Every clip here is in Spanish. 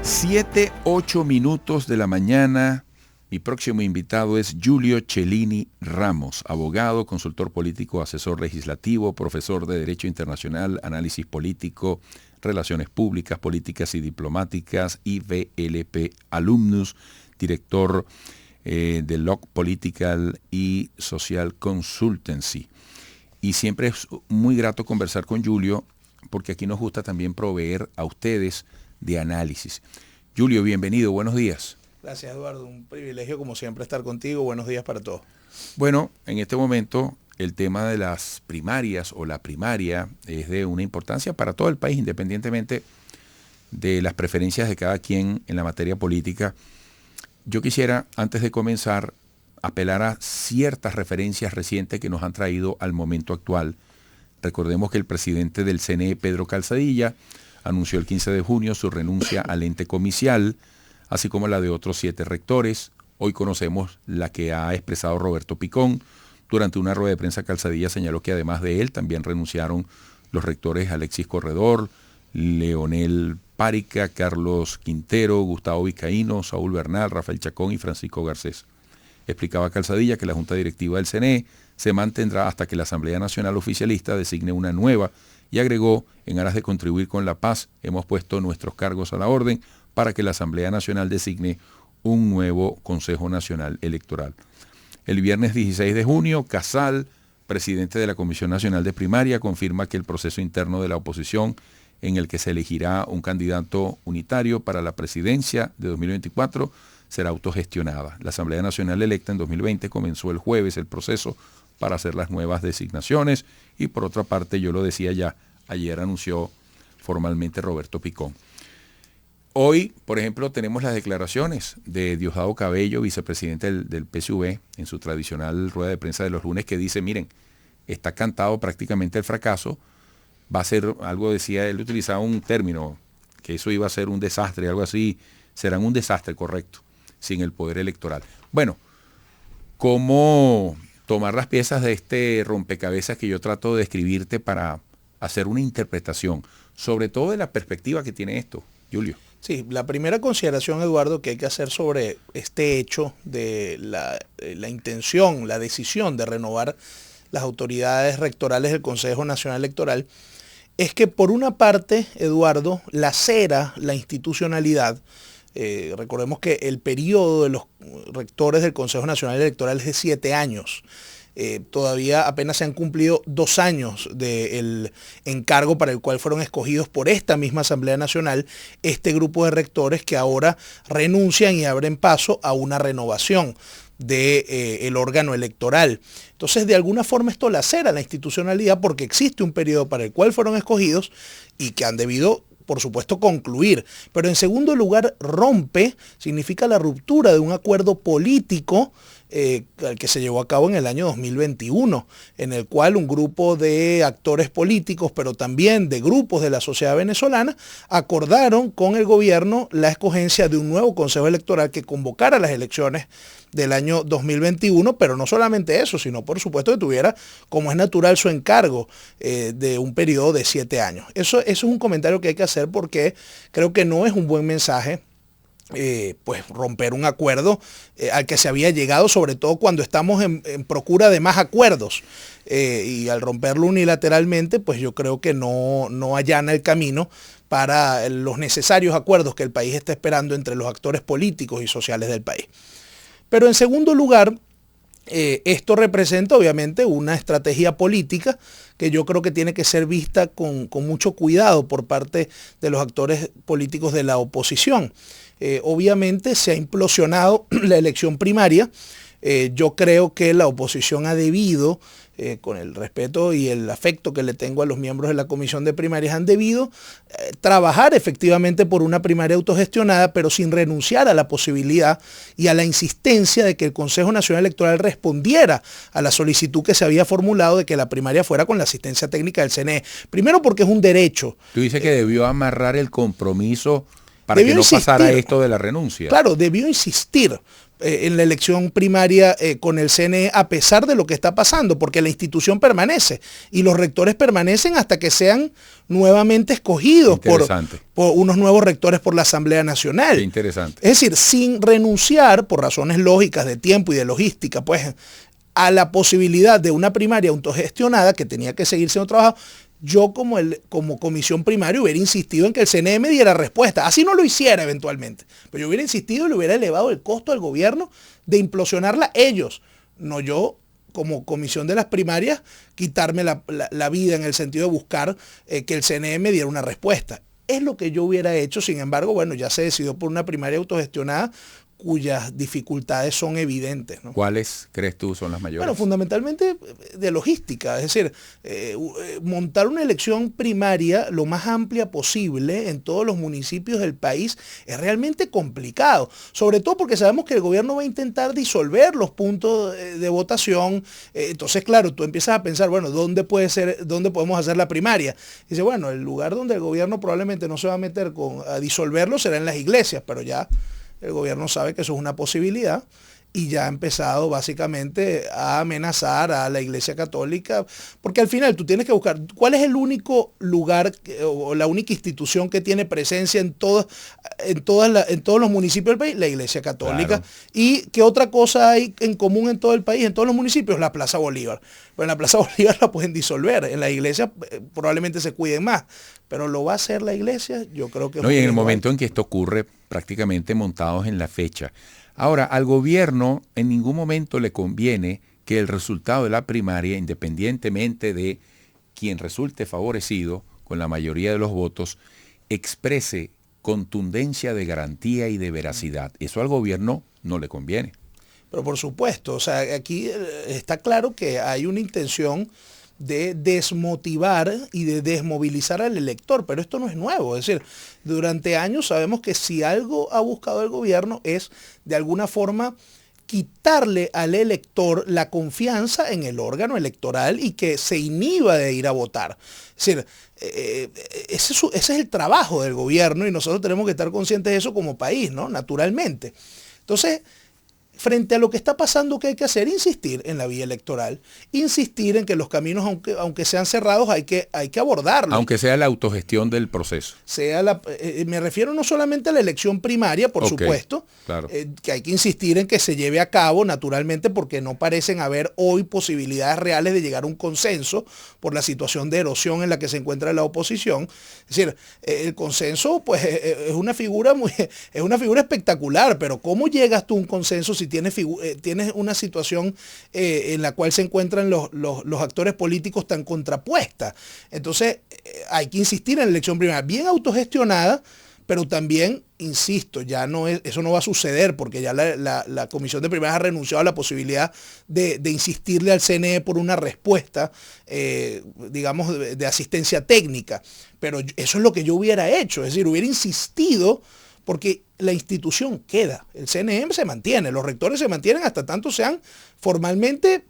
7:08 de la mañana. Mi próximo invitado es Giulio Cellini Ramos, abogado, consultor político, asesor legislativo, profesor de Derecho Internacional, Análisis Político, Relaciones Públicas, Políticas y Diplomáticas, IVLP Alumnus, director de Log Political y Social Consultancy. Y siempre es muy grato conversar con Giulio, porque aquí nos gusta también proveer a ustedes de análisis. Giulio, bienvenido, buenos días. Gracias, Eduardo, un privilegio como siempre estar contigo. Buenos días para todos. Bueno, en este momento el tema de las primarias o la primaria es de una importancia para todo el país, independientemente de las preferencias de cada quien en la materia política. Yo quisiera, antes de comenzar, apelar a ciertas referencias recientes que nos han traído al momento actual. Recordemos que el presidente del CNE, Pedro Calzadilla, anunció el 15 de junio su renuncia al ente comicial, así como la de otros 7 rectores. Hoy conocemos la que ha expresado Roberto Picón. Durante una rueda de prensa, Calzadilla señaló que además de él también renunciaron los rectores Alexis Corredor, Leonel Párica, Carlos Quintero, Gustavo Vizcaíno, Saúl Bernal, Rafael Chacón y Francisco Garcés. Explicaba Calzadilla que la Junta Directiva del CNE se mantendrá hasta que la Asamblea Nacional Oficialista designe una nueva, y agregó: en aras de contribuir con la paz, hemos puesto nuestros cargos a la orden para que la Asamblea Nacional designe un nuevo Consejo Nacional Electoral. El viernes 16 de junio, Casal, presidente de la Comisión Nacional de Primaria, confirma que el proceso interno de la oposición, en el que se elegirá un candidato unitario para la presidencia de 2024, será autogestionada. La Asamblea Nacional electa en 2020 comenzó el jueves el proceso para hacer las nuevas designaciones y, por otra parte, yo lo decía ya, ayer anunció formalmente Roberto Picón. Hoy, por ejemplo, tenemos las declaraciones de Diosdado Cabello, vicepresidente del PSV, en su tradicional rueda de prensa de los lunes, que dice: miren, está cantado prácticamente el fracaso, va a ser algo, decía él, utilizaba un término, que eso iba a ser un desastre, algo así, serán un desastre, correcto, sin el poder electoral. Bueno, ¿cómo tomar las piezas de este rompecabezas que yo trato de describirte para hacer una interpretación, sobre todo de la perspectiva que tiene esto, Giulio? Sí, la primera consideración, Eduardo, que hay que hacer sobre este hecho de la intención, la decisión de renovar las autoridades rectorales del Consejo Nacional Electoral, es que por una parte, Eduardo, lacera la institucionalidad. Recordemos que el periodo de los rectores del Consejo Nacional Electoral es de 7 años. Todavía apenas se han cumplido 2 años del encargo para el cual fueron escogidos por esta misma Asamblea Nacional este grupo de rectores, que ahora renuncian y abren paso a una renovación del órgano electoral. Entonces, de alguna forma esto lacera la institucionalidad, porque existe un periodo para el cual fueron escogidos y que han debido, por supuesto, concluir. Pero en segundo lugar, significa la ruptura de un acuerdo político que se llevó a cabo en el año 2021, en el cual un grupo de actores políticos, pero también de grupos de la sociedad venezolana, acordaron con el gobierno la escogencia de un nuevo Consejo Electoral que convocara las elecciones del año 2021, pero no solamente eso, sino por supuesto que tuviera, como es natural, su encargo de un periodo de 7 años. Eso es un comentario que hay que hacer, porque creo que no es un buen mensaje pues romper un acuerdo al que se había llegado, sobre todo cuando estamos en procura de más acuerdos, y al romperlo unilateralmente, pues yo creo que no allana el camino para los necesarios acuerdos que el país está esperando entre los actores políticos y sociales del país. Pero en segundo lugar, esto representa obviamente una estrategia política que yo creo que tiene que ser vista con mucho cuidado por parte de los actores políticos de la oposición. Obviamente se ha implosionado la elección primaria. Yo creo que la oposición ha debido, con el respeto y el afecto que le tengo a los miembros de la Comisión de Primarias, han debido trabajar efectivamente por una primaria autogestionada, pero sin renunciar a la posibilidad y a la insistencia de que el Consejo Nacional Electoral respondiera a la solicitud que se había formulado de que la primaria fuera con la asistencia técnica del CNE. Primero, porque es un derecho. Tú dices que debió amarrar el compromiso para que no pasara esto de la renuncia. Claro, debió insistir, en la elección primaria con el CNE a pesar de lo que está pasando, porque la institución permanece y los rectores permanecen hasta que sean nuevamente escogidos por unos nuevos rectores por la Asamblea Nacional. Qué interesante. Es decir, sin renunciar por razones lógicas de tiempo y de logística, pues a la posibilidad de una primaria autogestionada que tenía que seguir siendo trabajado, yo como comisión primaria hubiera insistido en que el CNE me diera respuesta. Así no lo hiciera eventualmente. Pero yo hubiera insistido y le hubiera elevado el costo al gobierno de implosionarla ellos. No yo, como comisión de las primarias, quitarme la vida en el sentido de buscar que el CNE me diera una respuesta. Es lo que yo hubiera hecho. Sin embargo, bueno, ya se decidió por una primaria autogestionada cuyas dificultades son evidentes, ¿no? ¿Cuáles crees tú son las mayores? Bueno, fundamentalmente de logística, es decir, montar una elección primaria lo más amplia posible en todos los municipios del país es realmente complicado, sobre todo porque sabemos que el gobierno va a intentar disolver los puntos de votación. Entonces, claro, tú empiezas a pensar, bueno, ¿dónde podemos hacer la primaria? Y dice, bueno, el lugar donde el gobierno probablemente no se va a meter a disolverlo será en las iglesias, pero ya el gobierno sabe que eso es una posibilidad y ya ha empezado básicamente a amenazar a la Iglesia Católica, porque al final tú tienes que buscar cuál es el único lugar o la única institución que tiene presencia en todos los municipios del país, la Iglesia Católica. Claro. ¿Y qué otra cosa hay en común en todo el país, en todos los municipios? La Plaza Bolívar. Pero en la Plaza Bolívar la pueden disolver, en la iglesia probablemente se cuiden más, pero lo va a hacer la iglesia, yo creo que... No, y en el momento en que esto ocurre, prácticamente montados en la fecha. Ahora, al gobierno en ningún momento le conviene que el resultado de la primaria, independientemente de quien resulte favorecido con la mayoría de los votos, exprese contundencia de garantía y de veracidad. Eso al gobierno no le conviene. Pero por supuesto, o sea, aquí está claro que hay una intención de desmotivar y de desmovilizar al elector, pero esto no es nuevo. Es decir, durante años sabemos que si algo ha buscado el gobierno es de alguna forma quitarle al elector la confianza en el órgano electoral y que se inhiba de ir a votar. Es decir, ese es el trabajo del gobierno y nosotros tenemos que estar conscientes de eso como país, ¿no? Naturalmente. Entonces, frente a lo que está pasando, ¿qué hay que hacer? Insistir en la vía electoral, insistir en que los caminos, aunque sean cerrados, hay que abordarlos. Aunque sea la autogestión del proceso. Me refiero no solamente a la elección primaria, por supuesto, claro. Que hay que insistir en que se lleve a cabo, naturalmente, porque no parecen haber hoy posibilidades reales de llegar a un consenso por la situación de erosión en la que se encuentra la oposición. Es decir, el consenso, pues, es una figura espectacular, pero ¿cómo llegas tú a un consenso si tienes una situación en la cual se encuentran los actores políticos tan contrapuestas? Entonces hay que insistir en la elección primaria, bien autogestionada, pero también, insisto, eso no va a suceder porque ya la Comisión de Primarias ha renunciado a la posibilidad de insistirle al CNE por una respuesta, digamos, de asistencia técnica. Pero eso es lo que yo hubiera hecho, es decir, hubiera insistido porque la institución queda, el CNE se mantiene, los rectores se mantienen hasta tanto sean formalmente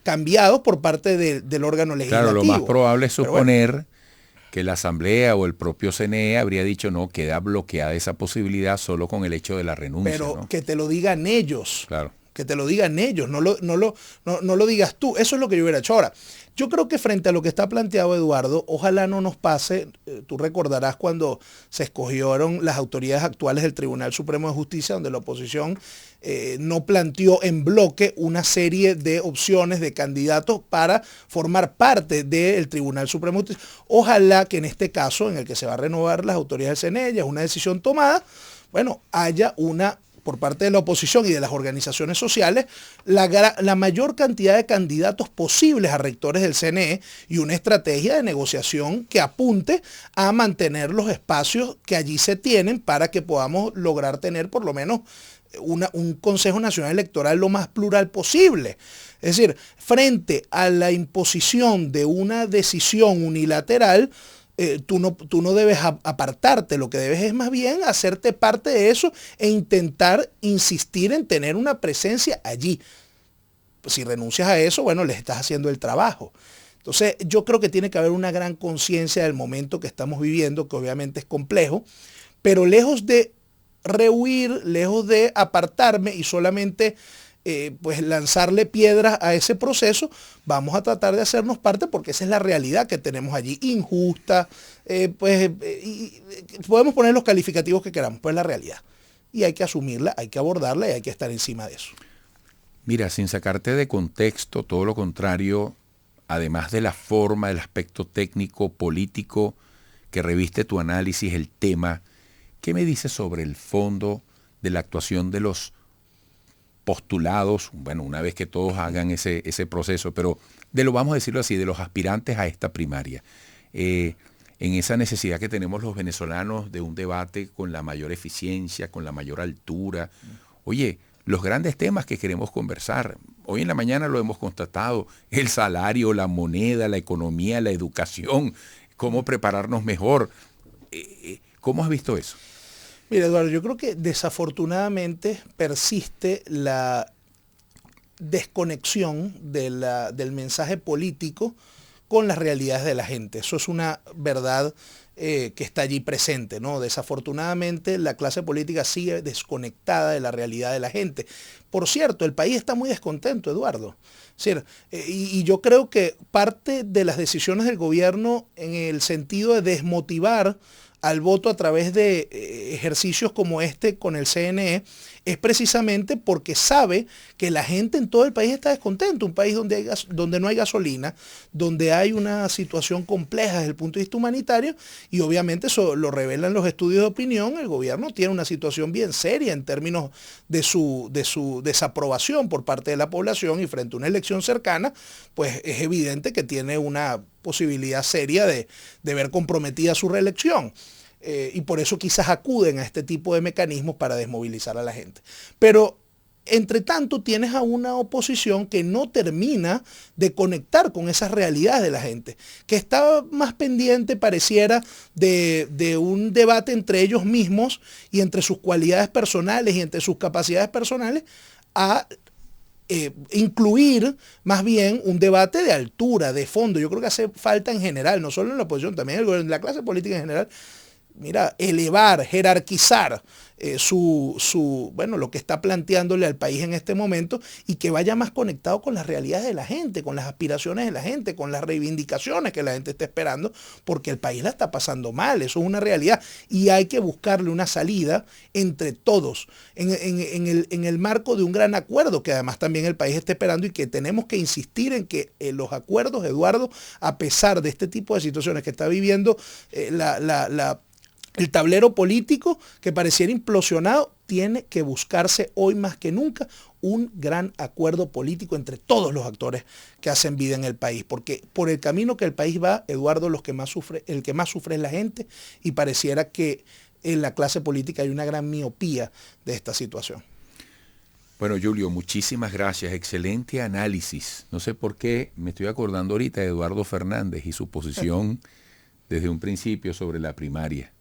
cambiados por parte del órgano legislativo. Claro, lo más probable es suponer que la Asamblea o el propio CNE habría dicho no, queda bloqueada esa posibilidad solo con el hecho de la renuncia. Pero ¿no? Que te lo digan ellos. Claro. Que te lo digan ellos, no lo digas tú. Eso es lo que yo hubiera hecho. Ahora, yo creo que frente a lo que está planteado Eduardo, ojalá no nos pase, tú recordarás cuando se escogieron las autoridades actuales del Tribunal Supremo de Justicia, donde la oposición no planteó en bloque una serie de opciones de candidatos para formar parte del Tribunal Supremo de Justicia. Ojalá que en este caso, en el que se va a renovar las autoridades del CNE, ya es una decisión tomada, bueno, haya por parte de la oposición y de las organizaciones sociales, la mayor cantidad de candidatos posibles a rectores del CNE y una estrategia de negociación que apunte a mantener los espacios que allí se tienen para que podamos lograr tener por lo menos un Consejo Nacional Electoral lo más plural posible. Es decir, frente a la imposición de una decisión unilateral, tú no debes apartarte, lo que debes es más bien hacerte parte de eso e intentar insistir en tener una presencia allí. Si renuncias a eso, bueno, les estás haciendo el trabajo. Entonces, yo creo que tiene que haber una gran conciencia del momento que estamos viviendo, que obviamente es complejo, pero lejos de rehuir, lejos de apartarme y solamente pues lanzarle piedras a ese proceso, vamos a tratar de hacernos parte porque esa es la realidad que tenemos allí, injusta, y podemos poner los calificativos que queramos, pues es la realidad. Y hay que asumirla, hay que abordarla y hay que estar encima de eso. Mira, sin sacarte de contexto, todo lo contrario, además de la forma, del aspecto técnico, político, que reviste tu análisis, el tema, ¿qué me dices sobre el fondo de la actuación de los postulados, bueno, una vez que todos hagan ese proceso, pero vamos a decirlo así, de los aspirantes a esta primaria, en esa necesidad que tenemos los venezolanos de un debate con la mayor eficiencia, con la mayor altura? Oye, los grandes temas que queremos conversar, hoy en la mañana lo hemos constatado, el salario, la moneda, la economía, la educación, cómo prepararnos mejor. ¿Cómo has visto eso? Mira, Eduardo, yo creo que desafortunadamente persiste la desconexión del mensaje político con las realidades de la gente. Eso es una verdad que está allí presente, ¿no? Desafortunadamente la clase política sigue desconectada de la realidad de la gente. Por cierto, el país está muy descontento, Eduardo. Es decir, y yo creo que parte de las decisiones del gobierno en el sentido de desmotivar al voto a través de ejercicios como este con el CNE es precisamente porque sabe que la gente en todo el país está descontenta, un país donde no hay gasolina, donde hay una situación compleja desde el punto de vista humanitario, y obviamente eso lo revelan los estudios de opinión. El gobierno tiene una situación bien seria en términos de su desaprobación por parte de la población, y frente a una elección cercana, pues es evidente que tiene una posibilidad seria de ver comprometida su reelección. Y por eso quizás acuden a este tipo de mecanismos para desmovilizar a la gente. Pero, entre tanto, tienes a una oposición que no termina de conectar con esas realidades de la gente, que está más pendiente, pareciera, de un debate entre ellos mismos y entre sus cualidades personales y entre sus capacidades personales, a incluir más bien un debate de altura, de fondo. Yo creo que hace falta en general, no solo en la oposición, también en la clase política en general, mira, elevar, jerarquizar lo que está planteándole al país en este momento, y que vaya más conectado con las realidades de la gente, con las aspiraciones de la gente, con las reivindicaciones que la gente está esperando, porque el país la está pasando mal, eso es una realidad, y hay que buscarle una salida entre todos, en el marco de un gran acuerdo que además también el país está esperando, y que tenemos que insistir en que los acuerdos, Eduardo, a pesar de este tipo de situaciones que está viviendo el tablero político, que pareciera implosionado, tiene que buscarse hoy más que nunca un gran acuerdo político entre todos los actores que hacen vida en el país, porque por el camino que el país va, Eduardo, el que más sufre es la gente, y pareciera que en la clase política hay una gran miopía de esta situación. Bueno, Julio, muchísimas gracias. Excelente análisis. No sé por qué me estoy acordando ahorita de Eduardo Fernández y su posición desde un principio sobre la primaria,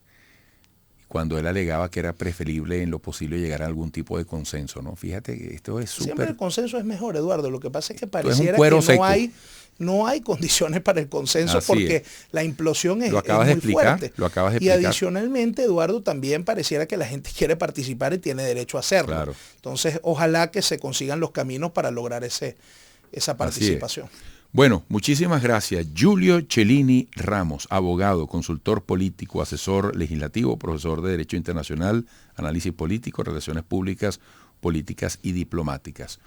cuando él alegaba que era preferible en lo posible llegar a algún tipo de consenso, ¿no? Fíjate que esto es súper... Siempre el consenso es mejor, Eduardo. Lo que pasa es que pareciera que no hay condiciones para el consenso. Así porque es. La implosión es muy fuerte. Lo acabas de explicar. Y adicionalmente, Eduardo, también pareciera que la gente quiere participar y tiene derecho a hacerlo. Claro. Entonces, ojalá que se consigan los caminos para lograr esa participación. Bueno, muchísimas gracias. Julio Cellini Ramos, abogado, consultor político, asesor legislativo, profesor de Derecho Internacional, Análisis Político, Relaciones Públicas, Políticas y Diplomáticas.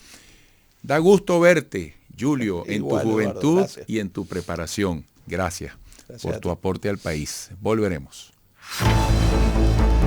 Da gusto verte, Julio, en tu juventud, Eduardo, y en tu preparación. Gracias por tu aporte al país. Volveremos.